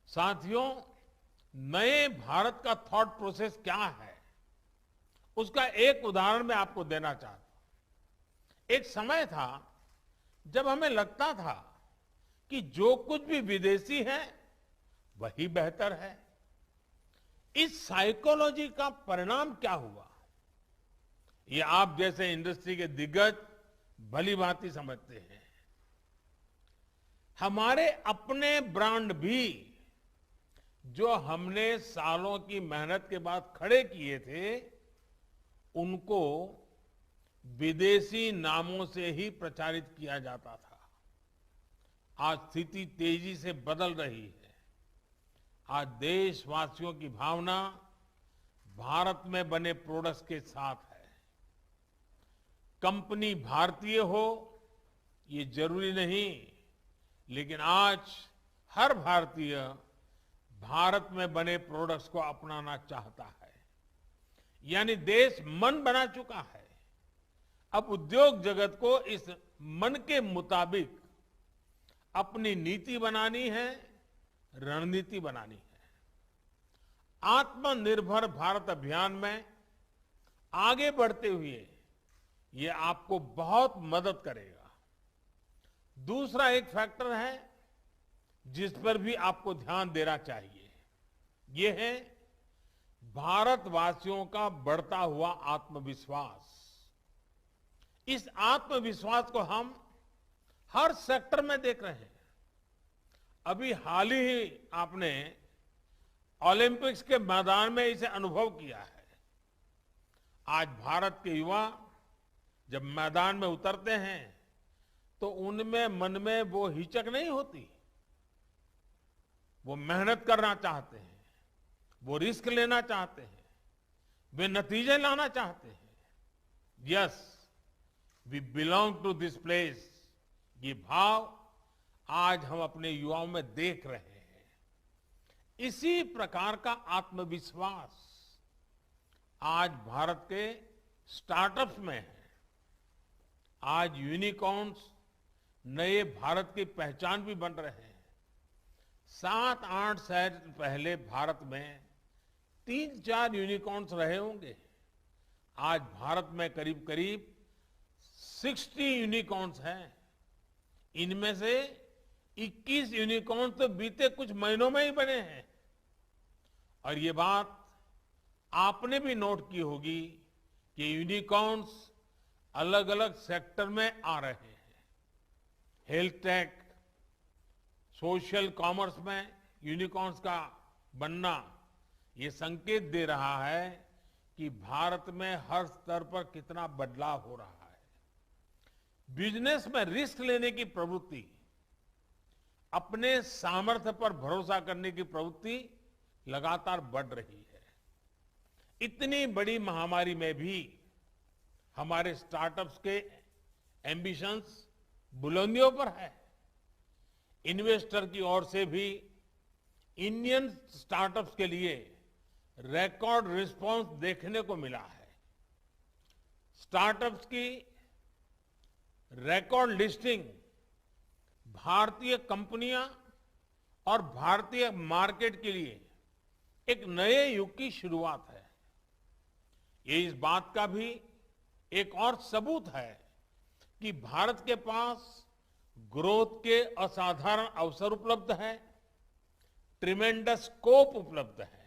साथियों, नए भारत का थॉट प्रोसेस क्या है, उसका एक उदाहरण मैं आपको देना चाहता हूं। एक समय था जब हमें लगता था कि जो कुछ भी विदेशी है वही बेहतर है। इस साइकोलॉजी का परिणाम क्या हुआ, ये आप जैसे इंडस्ट्री के दिग्गज भली भांति समझते हैं। हमारे अपने ब्रांड भी जो हमने सालों की मेहनत के बाद खड़े किए थे, उनको विदेशी नामों से ही प्रचारित किया जाता था। आज स्थिति तेजी से बदल रही है। आज देशवासियों की भावना भारत में बने प्रोडक्ट्स के साथ है। कंपनी भारतीय हो ये जरूरी नहीं, लेकिन आज हर भारतीय भारत में बने प्रोडक्ट्स को अपनाना चाहता है। यानी देश मन बना चुका है। अब उद्योग जगत को इस मन के मुताबिक अपनी नीति बनानी है, रणनीति बनानी है। आत्मनिर्भर भारत अभियान में आगे बढ़ते हुए ये आपको बहुत मदद करेगा। दूसरा एक फैक्टर है जिस पर भी आपको ध्यान देना चाहिए, ये है भारतवासियों का बढ़ता हुआ आत्मविश्वास। इस आत्मविश्वास को हम हर सेक्टर में देख रहे हैं। अभी हाल ही आपने ओलंपिक्स के मैदान में इसे अनुभव किया है। आज भारत के युवा जब मैदान में उतरते हैं तो उनमें मन में वो हिचक नहीं होती। वो मेहनत करना चाहते हैं, वो रिस्क लेना चाहते हैं, वे नतीजे लाना चाहते हैं। Yes, we belong to this place, ये भाव आज हम अपने युवाओं में देख रहे हैं। इसी प्रकार का आत्मविश्वास आज भारत के स्टार्टअप्स में है। आज यूनिकॉर्न्स नए भारत की पहचान भी बन रहे हैं। 7-8 साल पहले भारत में 3-4 यूनिकॉर्न्स रहे होंगे। आज भारत में करीब करीब 60 यूनिकॉर्न्स हैं। इनमें से 21 यूनिकॉर्न्स तो बीते कुछ महीनों में ही बने हैं। और ये बात आपने भी नोट की होगी कि यूनिकॉर्न्स अलग अलग सेक्टर में आ रहे हैं। हेल्थ टेक, सोशल कॉमर्स में यूनिकॉर्न्स का बनना ये संकेत दे रहा है कि भारत में हर स्तर पर कितना बदलाव हो रहा है। बिजनेस में रिस्क लेने की प्रवृत्ति, अपने सामर्थ्य पर भरोसा करने की प्रवृत्ति लगातार बढ़ रही है। इतनी बड़ी महामारी में भी हमारे स्टार्टअप्स के एम्बिशंस बुलंदियों पर है। इन्वेस्टर की ओर से भी इंडियन स्टार्टअप्स के लिए रिकॉर्ड रिस्पांस देखने को मिला है। स्टार्टअप्स की रिकॉर्ड लिस्टिंग भारतीय कंपनियां और भारतीय मार्केट के लिए एक नए युग की शुरुआत है। ये इस बात का भी एक और सबूत है कि भारत के पास ग्रोथ के असाधारण अवसर उपलब्ध है, ट्रिमेंडस स्कोप उपलब्ध है।